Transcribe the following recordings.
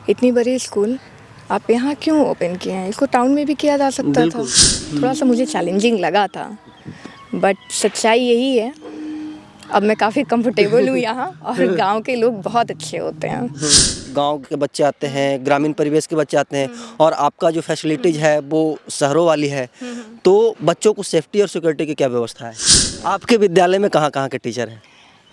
इतनी बड़ी स्कूल आप यहाँ क्यों ओपन किए हैं? इसको टाउन में भी किया जा सकता था। थोड़ा सा मुझे चैलेंजिंग लगा था, बट सच्चाई यही है। अब मैं काफ़ी कंफर्टेबल हूँ यहाँ, और गांव के लोग बहुत अच्छे होते हैं। गांव के बच्चे आते हैं, ग्रामीण परिवेश के बच्चे आते हैं, और आपका जो फैसिलिटीज़ है वो शहरों वाली है। तो बच्चों को सेफ्टी और सिक्योरिटी की क्या व्यवस्था है? आपके विद्यालय में कहाँ कहाँ के टीचर हैं?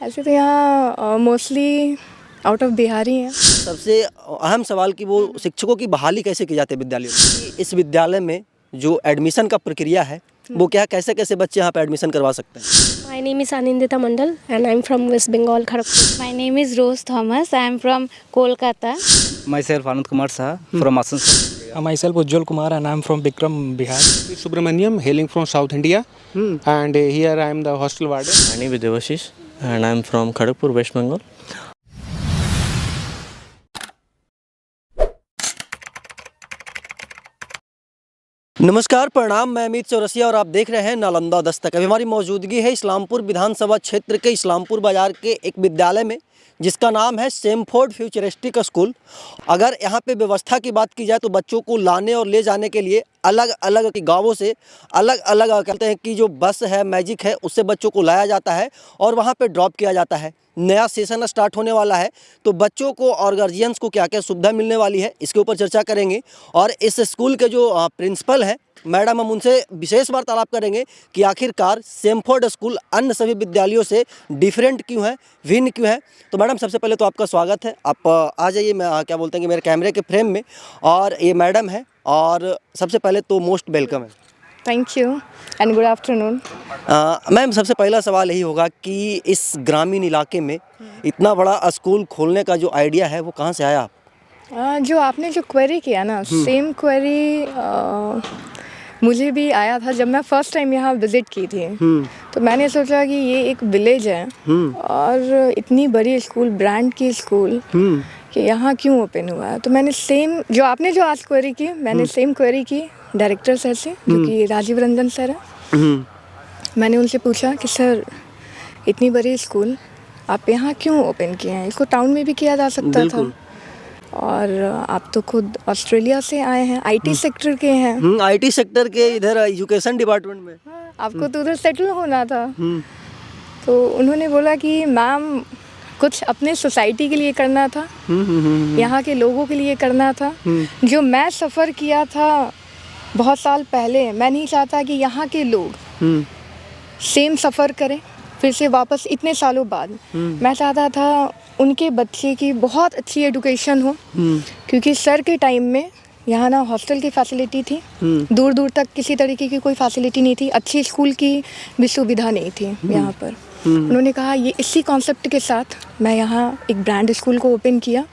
ऐसे तो यहाँ मोस्टली आउट ऑफ बिहार ही हैं। सबसे अहम सवाल कि वो शिक्षकों की बहाली कैसे की जाती है विद्यालयों में? इस विद्यालय में जो एडमिशन का प्रक्रिया है वो क्या, कैसे कैसे बच्चे यहाँ पे एडमिशन करवा सकते हैं? My name is Anindita Mandal and I'm from West Bengal, Kharagpur. My name is Rose Thomas. I am from Kolkata. Myself Anand Kumar Saha from Asansol. Myself Ujjwal Kumar and I am from Bikram, Bihar. Subramaniam, hailing from South India, and here I am the hostel warden. My name is Devashish and I am from Kharagpur, West Bengal. नमस्कार, प्रणाम। मैं अमित चौरसिया और आप देख रहे हैं नालंदा दस्तक। अभी हमारी मौजूदगी है इस्लामपुर विधानसभा क्षेत्र के इस्लामपुर बाज़ार के एक विद्यालय में, जिसका नाम है सेमफोर्ड फ्यूचरिस्टिक स्कूल। अगर यहाँ पे व्यवस्था की बात की जाए तो बच्चों को लाने और ले जाने के लिए अलग अलग गांवों से अलग अलग कहते हैं कि जो बस है, मैजिक है, उससे बच्चों को लाया जाता है और वहाँ पे ड्रॉप किया जाता है। नया सेशन स्टार्ट होने वाला है, तो बच्चों को और गार्जियंस को क्या क्या सुविधा मिलने वाली है इसके ऊपर चर्चा करेंगे। और इस स्कूल के जो प्रिंसिपल हैं मैडम, हम उनसे विशेष वार्तालाप करेंगे कि आखिरकार सेमफोर्ड स्कूल अन्य सभी विद्यालयों से डिफरेंट क्यों है, भिन्न क्यों है। तो मैडम, सबसे पहले तो आपका स्वागत है। आप आ जाइए, मैं क्या बोलते हैं कि मेरे कैमरे के फ्रेम में, और ये मैडम है, और सबसे पहले तो मोस्ट वेलकम है। Thank you and good afternoon. Ma'am, सबसे पहला सवाल यही होगा कि इस ग्रामीण इलाके में इतना बड़ा स्कूल खोलने का जो आइडिया है वो कहाँ से आया? जो आपने जो क्वेरी किया ना, सेम क्वेरी मुझे भी आया था जब मैं फ़र्स्ट टाइम यहाँ विज़िट की थी। तो मैंने सोचा कि ये एक विलेज है और इतनी बड़ी स्कूल, ब्रांड की स्कूल, कि यहाँ क्यों ओपन हुआ है। तो मैंने सेम जो आपने जो आज क्वेरी की, मैंने सेम क्वेरी की डायरेक्टर सर से, जो कि राजीव रंजन सर है। मैंने उनसे पूछा कि सर, इतनी बड़ी स्कूल आप यहाँ क्यों ओपन किए हैं? इसको टाउन में भी किया जा सकता था। और आप तो खुद ऑस्ट्रेलिया से आए हैं, आईटी सेक्टर के हैं। आईटी सेक्टर के, इधर एजुकेशन डिपार्टमेंट में। आपको तो उधर सेटल होना था। तो उन्होंने बोला कि मैम, कुछ अपने सोसाइटी के लिए करना था, यहाँ के लोगों के लिए करना था। जो मैं सफ़र किया था बहुत साल पहले, मैं नहीं चाहता कि यहाँ के लोग सेम सफ़र करें फिर से वापस इतने सालों बाद। मैं चाहता था उनके बच्चे की बहुत अच्छी एजुकेशन हो, क्योंकि सर के टाइम में यहाँ ना हॉस्टल की फैसिलिटी थी, दूर दूर तक किसी तरीके की कोई फैसिलिटी नहीं थी, अच्छी स्कूल की भी सुविधा नहीं थी यहाँ पर। उन्होंने कहा ये इसी कॉन्सेप्ट के साथ मैं यहाँ एक ब्रांड स्कूल को ओपन किया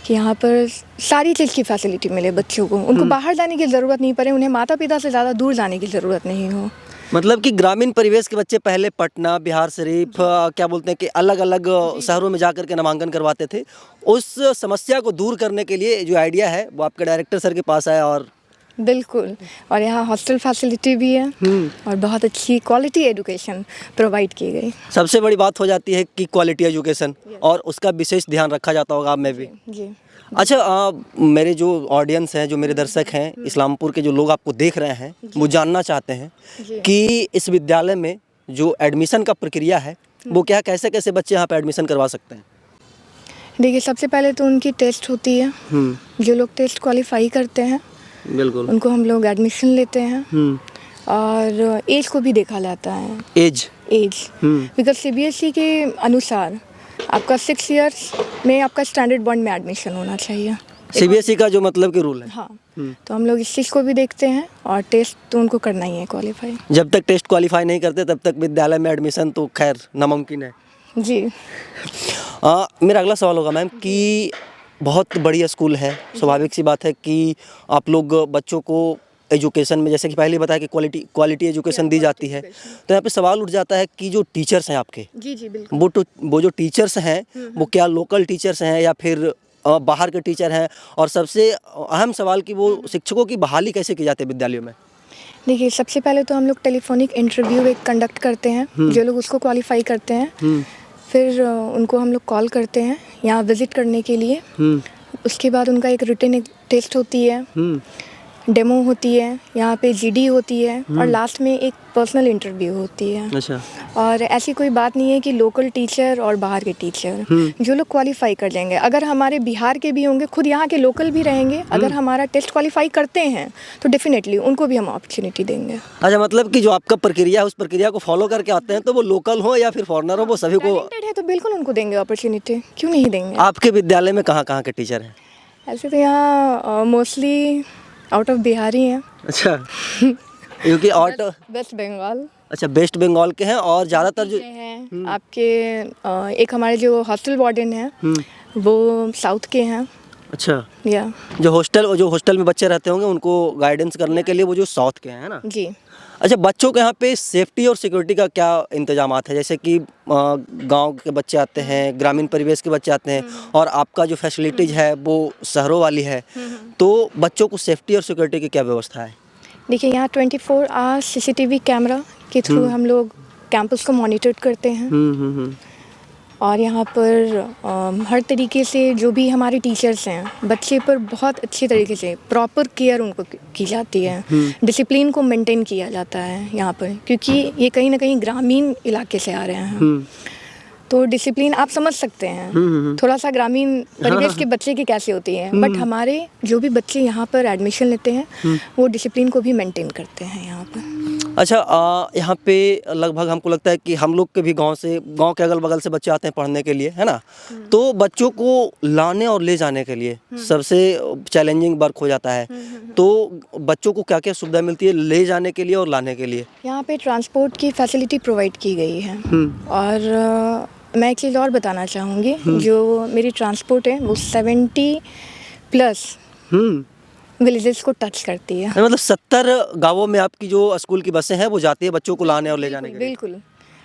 कि यहाँ पर सारी चीज़ की फैसिलिटी मिले बच्चों को, उनको बाहर जाने की ज़रूरत नहीं पड़े, उन्हें माता पिता से ज़्यादा दूर जाने की ज़रूरत नहीं हो। मतलब कि ग्रामीण परिवेश के बच्चे पहले पटना, बिहार शरीफ, क्या बोलते हैं कि अलग अलग शहरों में जाकर के नामांकन करवाते थे। उस समस्या को दूर करने के लिए जो आइडिया है वो आपके डायरेक्टर सर के पास आया। और बिल्कुल, और यहाँ हॉस्टल फैसिलिटी भी है और बहुत अच्छी क्वालिटी एजुकेशन प्रोवाइड की गई। सबसे बड़ी बात हो जाती है कि क्वालिटी एजुकेशन, और उसका विशेष ध्यान रखा जाता होगा आप में भी। जी। अच्छा, मेरे जो ऑडियंस हैं, जो मेरे दर्शक हैं, इस्लामपुर के जो लोग आपको देख रहे हैं, वो जानना चाहते हैं कि इस विद्यालय में जो एडमिशन का प्रक्रिया है वो क्या, कैसे कैसे बच्चे यहाँ पे एडमिशन करवा सकते हैं? देखिए, सबसे पहले तो उनकी टेस्ट होती है। जो लोग टेस्ट क्वालिफाई करते हैं, बिल्कुल, उनको हम लोग एडमिशन लेते हैं। और एज को भी देखा जाता है। एज बिकॉज सीबीएसई के अनुसार आपका 6 इयर्स में आपका स्टैंडर्ड बॉन्ड में एडमिशन होना चाहिए। सीबीएसई का जो मतलब कि रूल है। हाँ, तो हम लोग इस चीज़ को भी देखते हैं, और टेस्ट तो उनको करना ही है क्वालिफाई। जब तक टेस्ट क्वालिफाई नहीं करते तब तक विद्यालय में एडमिशन तो खैर नामुमकिन है। जी। मेरा अगला सवाल होगा मैम कि बहुत बढ़िया स्कूल है, स्वाभाविक सी बात है कि आप लोग बच्चों को एजुकेशन में, जैसे कि पहले बताया कि क्वालिटी एजुकेशन दी जाती है। तो यहाँ पे सवाल उठ जाता है कि जो टीचर्स हैं आपके, जी बिल्कुल, वो जो टीचर्स हैं वो क्या लोकल टीचर्स हैं या फिर बाहर के टीचर हैं? और सबसे अहम सवाल कि वो शिक्षकों की बहाली कैसे की जाती है विद्यालयों में? देखिए, सबसे पहले तो हम लोग टेलीफोनिक इंटरव्यू एक कंडक्ट करते हैं। जो लोग उसको क्वालिफाई करते हैं, फिर उनको हम लोग कॉल करते हैं यहाँ विज़िट करने के लिए। उसके बाद उनका एक रिटन टेस्ट होती है, डेमो होती है, यहाँ पे जीडी होती है और लास्ट में एक पर्सनल इंटरव्यू होती है। अच्छा। और ऐसी कोई बात नहीं है कि लोकल टीचर और बाहर के टीचर, जो लोग क्वालिफाई कर जाएंगे, अगर हमारे बिहार के भी होंगे, खुद यहाँ के लोकल भी रहेंगे, अगर हमारा टेस्ट क्वालिफाई करते हैं तो डेफिनेटली उनको भी हम अपॉर्चुनिटी देंगे। अच्छा, मतलब कि जो आपका प्रक्रिया है उस प्रक्रिया को फॉलो करके आते हैं, तो वो लोकल हो या फिर फॉरेनर हो, वो सभी को टैलेंटेड है तो बिल्कुल उनको देंगे अपॉर्चुनिटी, क्यों नहीं देंगे। आपके विद्यालय में कहाँ कहाँ के टीचर हैं? ऐसे तो यहाँ मोस्टली आउट ऑफ बिहार ही हैं। अच्छा। क्योंकि वेस्ट बंगाल अच्छा, वेस्ट बंगाल के हैं और ज़्यादातर जो हैं आपके एक हमारे जो हॉस्टल वार्डन हैं वो साउथ के हैं। अच्छा, या जो हॉस्टल में बच्चे रहते होंगे उनको गाइडेंस करने के लिए वो जो साउथ के हैं, है ना? जी। अच्छा, बच्चों के यहाँ पे सेफ्टी और सिक्योरिटी का क्या इंतजामात है? जैसे कि गांव के बच्चे आते हैं, ग्रामीण परिवेश के बच्चे आते हैं और आपका जो फैसिलिटीज़ है वो शहरों वाली है, तो बच्चों को सेफ्टी और सिक्योरिटी की क्या व्यवस्था है? देखिए, यहाँ 24 आवर्स सीसीटीवी कैमरा के थ्रू हम लोग कैंपस को मॉनिटर करते हैं। और यहाँ पर हर तरीके से जो भी हमारे टीचर्स हैं, बच्चे पर बहुत अच्छी तरीके से प्रॉपर केयर उनको की जाती है, डिसिप्लिन को मेंटेन किया जाता है यहाँ पर, क्योंकि ये कहीं ना कहीं ग्रामीण इलाके से आ रहे हैं, तो डिसिप्लिन आप समझ सकते हैं थोड़ा सा ग्रामीण परिवेश के बच्चे की कैसे होती है, बट हमारे जो भी बच्चे यहाँ पर एडमिशन लेते हैं वो डिसिप्लिन को भी मेंटेन करते हैं यहाँ पर। अच्छा, यहाँ पे लगभग हमको लगता है कि हम लोग के भी गांव के अगल बगल से बच्चे आते हैं पढ़ने के लिए, है ना? तो बच्चों को लाने और ले जाने के लिए सबसे चैलेंजिंग वर्क हो जाता है, तो बच्चों को क्या क्या सुविधा मिलती है ले जाने के लिए और लाने के लिए? यहाँ पे ट्रांसपोर्ट की फैसिलिटी प्रोवाइड की गई है। और मैं एक चीज़ और बताना चाहूँगी, जो मेरी ट्रांसपोर्ट है वो 70+ विलेजेस को टच करती है। मतलब 70 गांवों में आपकी जो स्कूल की बसें हैं वो जाती है बच्चों को लाने और ले जाने के लिए? बिल्कुल,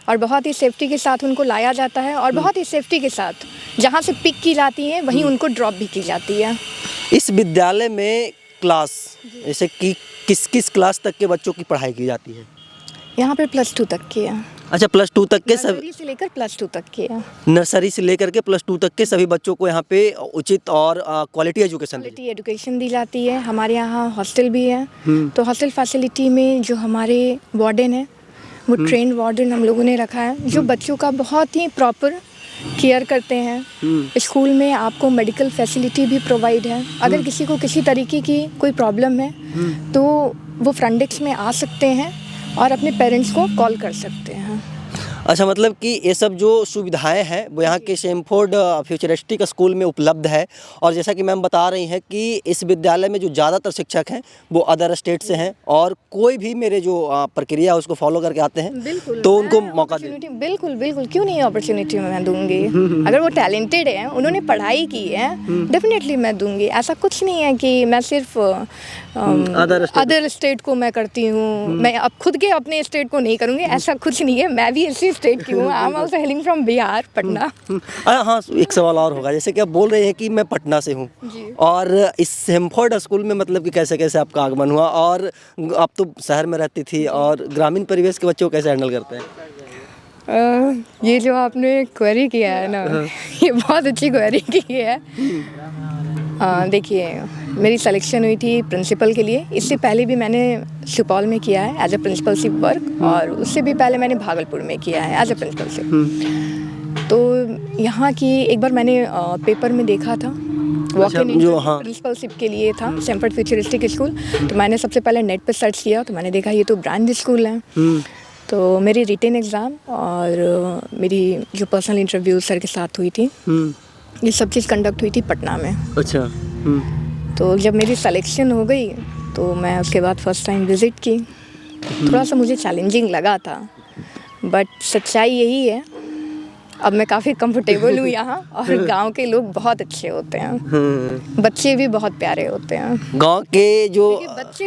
और बहुत ही सेफ्टी के साथ उनको लाया जाता है और बहुत ही सेफ्टी के साथ जहाँ से पिक की जाती है वहीं उनको ड्रॉप भी की जाती है। इस विद्यालय में क्लास जैसे कि किस किस क्लास तक के बच्चों की पढ़ाई की जाती है? यहाँ पे +2 तक की है। अच्छा, +2 तक के सब, नर्सरी से लेकर +2 तक की है। नर्सरी से लेकर के +2 तक के सभी बच्चों को यहाँ पे उचित और क्वालिटी एजुकेशन दी जाती है। हमारे यहाँ हॉस्टल भी है, तो हॉस्टल फैसिलिटी में जो हमारे वार्डन है वो ट्रेंड वार्डन हम लोगों ने रखा है, जो बच्चों का बहुत ही प्रॉपर केयर करते हैं। स्कूल में आपको मेडिकल फैसिलिटी भी प्रोवाइड है, अगर किसी को किसी तरीके की कोई प्रॉब्लम है तो वो फ्रंट डेस्क में आ सकते हैं और अपने पेरेंट्स को कॉल कर सकते हैं। अच्छा, मतलब कि ये सब जो सुविधाएं हैं वो यहाँ के सेमफोर्ड फ्यूचरिस्टिक स्कूल में उपलब्ध है। और जैसा कि मैम बता रही हैं कि इस विद्यालय में जो ज़्यादातर शिक्षक हैं वो अदर स्टेट से हैं और कोई भी मेरे जो प्रक्रिया है उसको फॉलो करके आते हैं, तो उनको मौका दें। बिल्कुल, क्यों नहीं अपॉर्चुनिटी मैं दूंगी। अगर वो टैलेंटेड है, उन्होंने पढ़ाई की है, डेफिनेटली मैं दूंगी। ऐसा कुछ नहीं है कि मैं सिर्फ अदर स्टेट को मैं करती हूँ, मैं अब खुद के अपने स्टेट को नहीं करूँगी, ऐसा कुछ नहीं है। मैं भी इसी स्टेट की हूँ। I am also hailing from Bihar, Patna. हाँ, एक सवाल और होगा, जैसे कि आप बोल रहे हैं कि मैं पटना से हूँ और इस सेमफोर्ड स्कूल में मतलब कि कैसे कैसे आपका आगमन हुआ, और आप तो शहर में रहती थी और ग्रामीण परिवेश के बच्चों को कैसे हैंडल करते हैं? ये जो आपने क्वेरी किया है ना, ये बहुत अच्छी क्वेरी की है। देखिए, मेरी सिलेक्शन हुई थी प्रिंसिपल के लिए। इससे पहले भी मैंने सुपौल में किया है एज ए प्रिंसिपलशिप वर्क, और उससे भी पहले मैंने भागलपुर में किया है एज ए प्रिंसिपलशिप। तो यहाँ की एक बार मैंने पेपर में देखा था, वॉक-इन प्रिंसिपलशिप के लिए था, सेमफोर्ड फ्यूचरिस्टिक स्कूल। तो मैंने सबसे पहले नेट पर सर्च किया, तो मैंने देखा ये तो ब्रांड स्कूल है। तो मेरी रिटन एग्ज़ाम और मेरी जो पर्सनल इंटरव्यू सर के साथ हुई थी, ये सब चीज़ कंडक्ट हुई थी पटना में। अच्छा। तो जब मेरी सिलेक्शन हो गई तो मैं उसके बाद फर्स्ट टाइम विज़िट की। थोड़ा सा मुझे चैलेंजिंग लगा था, बट सच्चाई यही है, अब मैं काफ़ी कंफर्टेबल हूँ यहाँ, और गांव के लोग बहुत अच्छे होते हैं, बच्चे भी बहुत प्यारे होते हैं। गांव के जो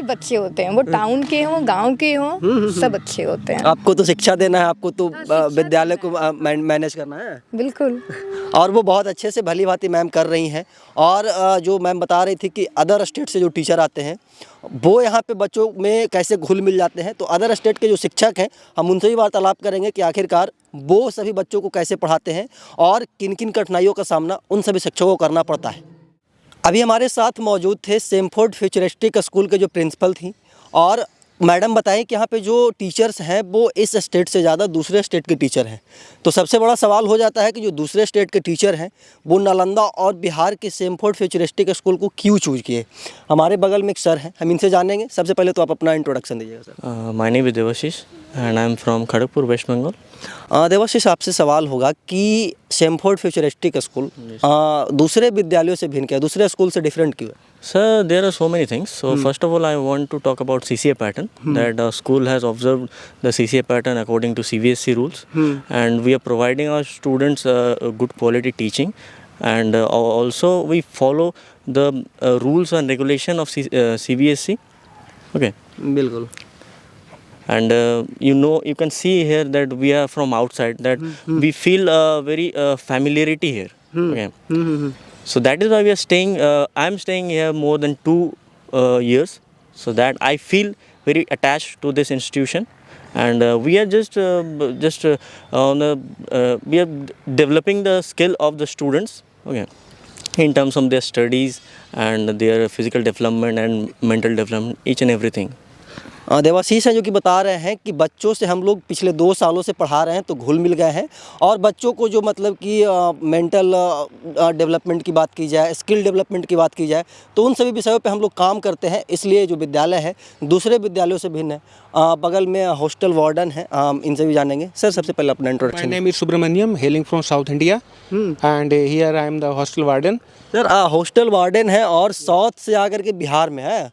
बच्चे होते हैं, वो टाउन के हों, गांव के हों, सब अच्छे होते हैं। आपको तो शिक्षा देना है, आपको तो विद्यालय को मैनेज करना है। बिल्कुल। और वो बहुत अच्छे से भली भांति मैम कर रही हैं। और जो मैम बता रही थी कि अदर स्टेट से जो टीचर आते हैं वो यहाँ पे बच्चों में कैसे घुल मिल जाते हैं, तो अदर स्टेट के जो शिक्षक हैं हम उनसे भी वार्तालाप करेंगे कि आखिरकार वो सभी बच्चों को कैसे पढ़ाते हैं और किन किन कठिनाइयों का सामना उन सभी शिक्षकों को करना पड़ता है। अभी हमारे साथ मौजूद थे सेमफोर्ड फ्यूचरिस्टिक स्कूल के जो प्रिंसिपल थी, और मैडम बताएं कि यहाँ पे जो टीचर्स हैं वो इस स्टेट से ज़्यादा दूसरे स्टेट के टीचर हैं। तो सबसे बड़ा सवाल हो जाता है कि जो दूसरे स्टेट के टीचर हैं वो नालंदा और बिहार के सेमफोर्ड फ्यूचरिस्टिक स्कूल को क्यों चूज़ किए। हमारे बगल में एक सर हैं, हम इनसे जानेंगे। सबसे पहले तो आप अपना इंट्रोडक्शन दीजिएगा sir. My name is Devashish and I am from Kharagpur, West Bengal. Debashish, आपसे सवाल होगा कि सेमफोर्ड फ्यूचरिस्टिक स्कूल दूसरे विद्यालयों से भिन्न क्या है, दूसरे स्कूल से डिफरेंट क्यों है? Sir, there are so many things. So first of all, I want to talk about CCA pattern. That the school has observed the CCA pattern according to CBSE rules, and we are providing our students a good quality teaching, and also we follow the rules and regulation of CBSE. Okay. बिल्कुल। And you can see here that we are from outside, that we feel very familiarity here. Okay. So that is why we are staying. I am staying here more than 2 years, so that I feel very attached to this institution, and we are just we are developing the skill of the students. Okay, in terms of their studies and their physical development and mental development, each and everything. Debashish हैं जो कि बता रहे हैं कि बच्चों से हम लोग पिछले 2 सालों से पढ़ा रहे हैं तो घुल मिल गए हैं, और बच्चों को जो मतलब कि मेंटल डेवलपमेंट की बात की जाए, स्किल डेवलपमेंट की बात की जाए, तो उन सभी विषयों पे हम लोग काम करते हैं। इसलिए जो विद्यालय है दूसरे विद्यालयों से भिन्न है। बगल में हॉस्टल वार्डन है, इनसे भी जानेंगे। सर, सबसे पहले अपना My introduction. name is Subramaniam, hailing from South India, and here I am the hostel warden. Sir, hostel warden है और साउथ से आकर के बिहार में है,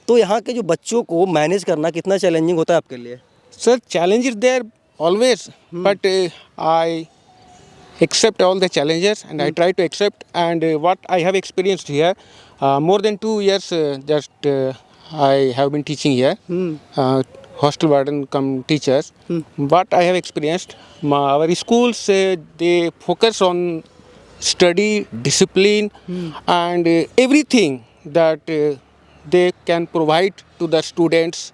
तो यहाँ के जो बच्चों को मैनेज करना कितना चैलेंजिंग होता है आपके लिए? Sir, challenges there always, but I accept all the challenges and I try to accept. And what I have experienced here, more than 2 years, I have been teaching here. Hostel warden come teachers. What I have experienced, our schools they focus on study, discipline, and everything that they can provide to the students,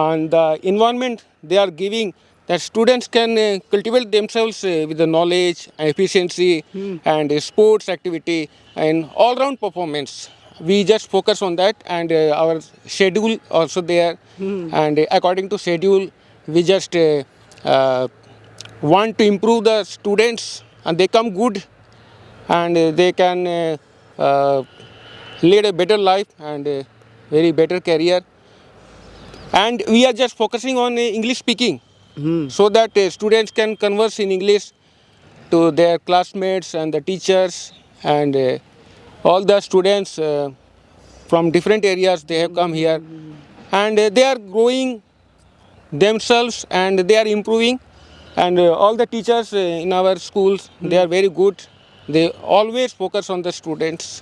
and the environment they are giving, that students can cultivate themselves with the knowledge, efficiency, and sports activity and all round performance. We just focus on that, and our schedule also there, and according to schedule we just want to improve the students, and they come good, and they can lead a better life and very better career. And we are just focusing on English speaking, so that students can converse in English to their classmates and the teachers, and all the students from different areas, they have come here, and they are growing themselves and they are improving, and all the teachers in our schools, they are very good. They always focus on the students.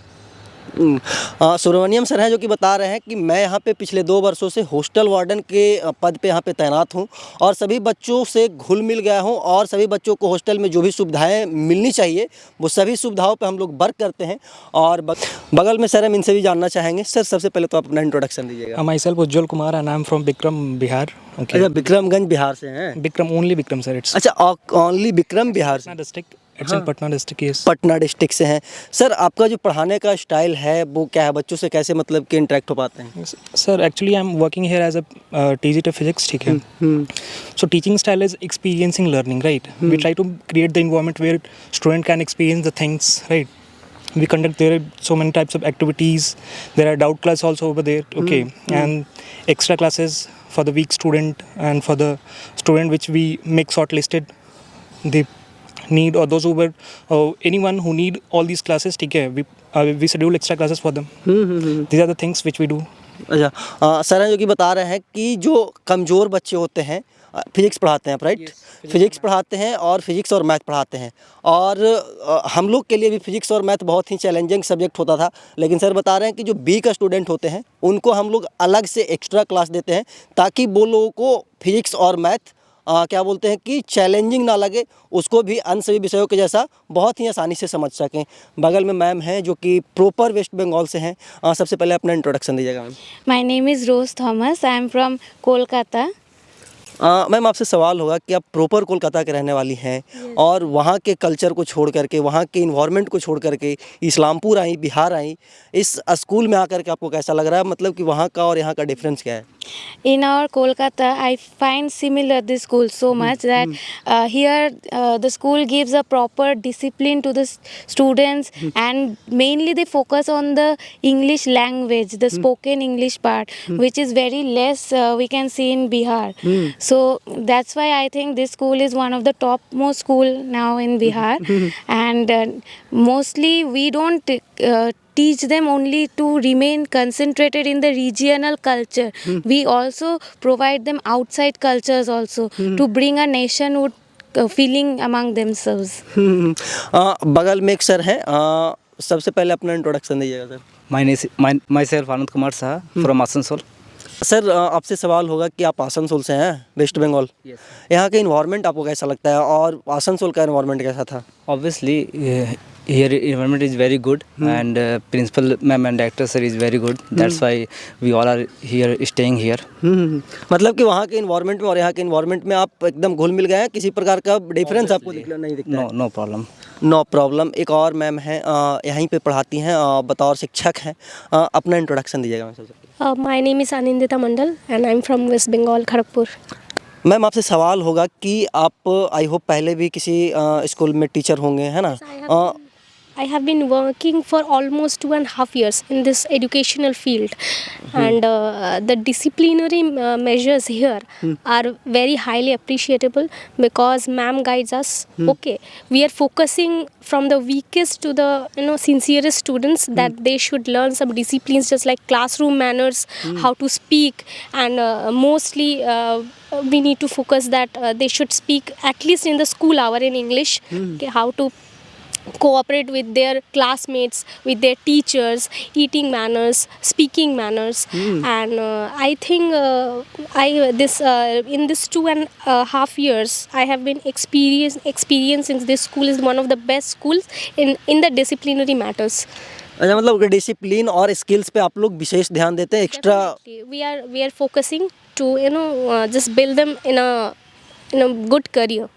Subramaniam sir हैं जो कि बता रहे हैं कि मैं यहाँ पे पिछले 2 वर्षों से हॉस्टल वार्डन के पद पे यहाँ पे तैनात हूँ, और सभी बच्चों से घुल मिल गया हूँ, और सभी बच्चों को हॉस्टल में जो भी सुविधाएं मिलनी चाहिए वो सभी सुविधाओं पे हम लोग वर्क करते हैं। और बगल में सर हम इनसे भी जानना चाहेंगे। सर, सबसे पहले तो आप अपना इंट्रोडक्शन दीजिएगा। Myself Ujjwal Kumar and I am from Bikram, Bihar. Okay. अच्छा, विक्रमगंज बिहार से हैं? Bikram, only Bikram sir. It's अच्छा, ओनली विक्रम बिहार से? Patna district. It's in Patna district, yes. Patna district से हैं। सर, आपका जो पढ़ाने का स्टाइल है वो क्या है, बच्चों से कैसे मतलब कि इंटरेक्ट हो पाते हैं? Sir, actually I'm working here as a TGT physics, ठीक है. So teaching style is experiencing learning, right? We try to create the environment where student can experience the things, right? We conduct there so many types of activities. There are doubt class also over there, okay, and extra classes for the weak student and for the student which we make shortlisted. They need, or those who were anyone who need all these classes, ठीक है, we schedule extra classes for them. These are the things which we do. अच्छा, sir हैं जो कि बता रहे हैं कि जो कमज़ोर बच्चे होते हैं फिजिक्स पढ़ाते हैं, राइट? फिजिक्स पढ़ाते हैं और फिजिक्स और मैथ पढ़ाते हैं, और हम लोग के लिए भी फिजिक्स और मैथ बहुत ही चैलेंजिंग सब्जेक्ट होता था, लेकिन सर बता रहे हैं कि जो वीक स्टूडेंट होते हैं उनको हम लोग अलग से एक्स्ट्रा क्लास देते हैं ताकि वो लोगों को फिजिक्स और मैथ क्या बोलते हैं कि चैलेंजिंग ना लगे, उसको भी अन्य सभी विषयों के जैसा बहुत ही आसानी से समझ सकें। बगल में मैम हैं जो कि प्रॉपर वेस्ट बंगाल से हैं। सबसे पहले अपना इंट्रोडक्शन दीजिएगा ma'am. My name is Rose Thomas. I am from Kolkata. Ma'am आपसे सवाल होगा कि आप प्रॉपर कोलकाता के रहने वाली हैं और वहाँ के कल्चर को छोड़ करके, वहाँ के इन्वायरमेंट को छोड़ करके इस्लामपुर आई, बिहार आई, इस स्कूल में आकर के आपको कैसा लग रहा है? मतलब कि वहाँ का और यहाँ का डिफरेंस क्या है? In our Kolkata, I find similar this school so much that here the school gives a proper discipline to the students, and mainly they focus on the English language, the spoken English part, which is very less we can see in Bihar. So that's why I think this school is one of the topmost school now in Bihar, and mostly we don't teach them only to remain concentrated in the regional culture. We also provide them outside cultures also to bring a nationhood feeling among themselves. बगल में एक sir हैं, सबसे पहले अपना introduction दीजिएगा sir. My self Anand Kumar Shah from Asansol. Sir आपसे सवाल होगा कि आप आसनसोल से हैं, वेस्ट बंगाल। यहाँ का इन्वायरमेंट आपको कैसा लगता है और आसनसोल का इन्वायरमेंट कैसा था? Obviously, here environment is very good, and principal ma'am and director sir is very good. That's why we all are here staying here. मतलब कि वहाँ के इन्वायरमेंट में और यहाँ के इन्वायरमेंट में आप एकदम घुल मिल गए हैं, किसी प्रकार का डिफरेंस आपको नहीं दिखता? No problem. No problem. एक और मैम हैं, यहीं पे पढ़ाती हैं, बतौर शिक्षक हैं। अपना इंट्रोडक्शन दीजिएगा मैम सबसे। My name is Anindita Mandal and I'm from West Bengal, Kharagpur. Ma'am आपसे सवाल होगा कि आप आई होप पहले भी किसी स्कूल में टीचर होंगे, है ना? I have been working for almost 2.5 years in this educational field, and the disciplinary measures here are very highly appreciable because ma'am guides us. Okay, we are focusing from the weakest to the sincerest students that they should learn some disciplines just like classroom manners, how to speak, and mostly we need to focus that they should speak at least in the school hour in English. Okay, how to cooperate with their classmates, with their teachers, eating manners, speaking manners, and I think in this 2.5 years I have been experiencing this school is one of the best schools in the disciplinary matters. अच्छा, मतलब discipline और skills पे आप लोग विशेष ध्यान देते हैं, extra? We are focusing to just build them in a good career.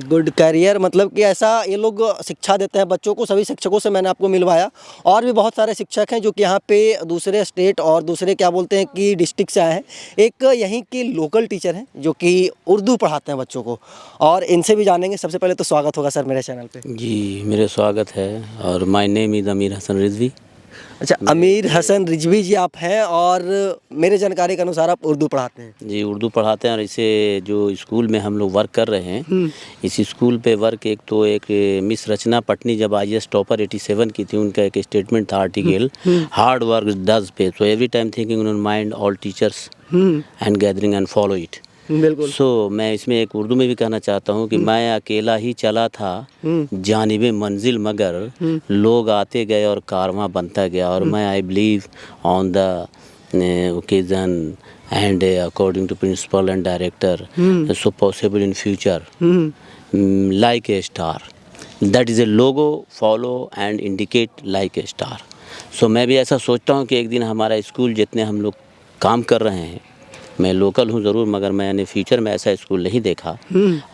Good career, मतलब कि ऐसा ये लोग शिक्षा देते हैं बच्चों को। सभी शिक्षकों से मैंने आपको मिलवाया, और भी बहुत सारे शिक्षक हैं जो कि यहाँ पे दूसरे स्टेट और दूसरे क्या बोलते हैं कि डिस्ट्रिक्ट से आए हैं। एक यहीं के लोकल टीचर हैं जो कि उर्दू पढ़ाते हैं बच्चों को, और इनसे भी जानेंगे। सबसे पहले तो स्वागत होगा सर मेरे चैनल पे। जी, मेरे स्वागत है, और माय नेम इज़ अमीर हसन रिजवी। अच्छा, अमीर हसन रिजवी जी आप हैं, और मेरे जानकारी के अनुसार आप उर्दू पढ़ाते हैं? जी, उर्दू पढ़ाते हैं, और इसे जो स्कूल में हम लोग वर्क कर रहे हैं, इस स्कूल पे वर्क एक मिस रचना पटनी जब IAS टॉपर 87 की थी, उनका एक स्टेटमेंट था आर्टिकल, हार्ड वर्क डज पे, so every time thinking on mind all teachers and gathering and follow it. बिल्कुल। मैं इसमें एक उर्दू में भी कहना चाहता हूँ कि मैं अकेला ही चला था जानिबे मंजिल, मगर लोग आते गए और कारवां बनता गया, और मैं I believe on the occasion and according to principal and director, so possible in future like a star, that is a logo, follow and indicate like a star. So मैं भी ऐसा सोचता हूँ कि एक दिन हमारा स्कूल जितने हम लोग काम कर रहे हैं, मैं लोकल हूँ ज़रूर, मगर मैंने फ्यूचर में ऐसा स्कूल नहीं देखा,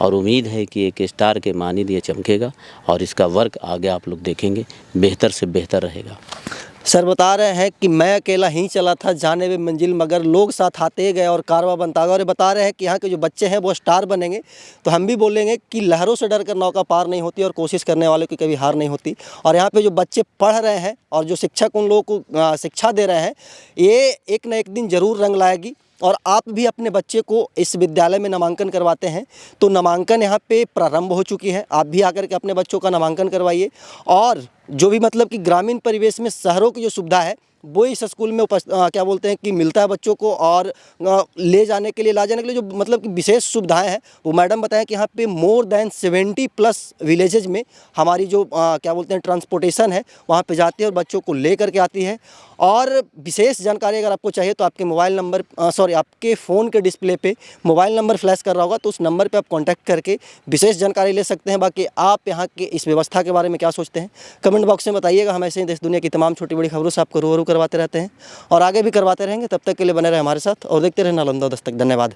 और उम्मीद है कि एक स्टार के मानी ये चमकेगा, और इसका वर्क आगे आप लोग देखेंगे बेहतर से बेहतर रहेगा। सर बता रहे हैं कि मैं अकेला ही चला था जाने में मंजिल, मगर लोग साथ आते गए और कारवां बनता गया, और ये बता रहे हैं कि यहाँ के जो बच्चे हैं वो स्टार बनेंगे। तो हम भी बोलेंगे कि लहरों से डर कर नौका पार नहीं होती, और कोशिश करने वालों की कभी हार नहीं होती। और यहाँ पे जो बच्चे पढ़ रहे हैं और जो शिक्षक उन लोगों को शिक्षा दे रहे हैं, ये एक न एक दिन ज़रूर रंग लाएगी। और आप भी अपने बच्चे को इस विद्यालय में नामांकन करवाते हैं, तो नामांकन यहाँ पे प्रारंभ हो चुकी है। आप भी आकर के अपने बच्चों का नामांकन करवाइए, और जो भी मतलब कि ग्रामीण परिवेश में शहरों की जो सुविधा है वो इस स्कूल में क्या बोलते हैं कि मिलता है बच्चों को, और ले जाने के लिए ला जाने के लिए जो मतलब कि विशेष सुविधाएं हैं वो मैडम बताएं कि यहाँ पे मोर देन 70+ विलेजेज में हमारी जो क्या बोलते हैं ट्रांसपोर्टेशन है वहाँ पे जाती है और बच्चों को ले करके आती है। और विशेष जानकारी अगर आपको चाहिए तो आपके मोबाइल नंबर आपके फ़ोन के डिस्प्ले पे मोबाइल नंबर फ्लैश कर रहा होगा, तो उस नंबर पे आप कांटेक्ट करके विशेष जानकारी ले सकते हैं। बाकी आप यहाँ के इस व्यवस्था के बारे में क्या सोचते हैं कमेंट बॉक्स में बताइएगा। हम ऐसे ही देश दुनिया की तमाम छोटी बड़ी खबरों से आपको रूबरू करवाते रहते हैं और आगे भी करवाते रहेंगे। तब तक के लिए बने रहे हमारे साथ और देखते रहे नालंदा दस्तक। धन्यवाद।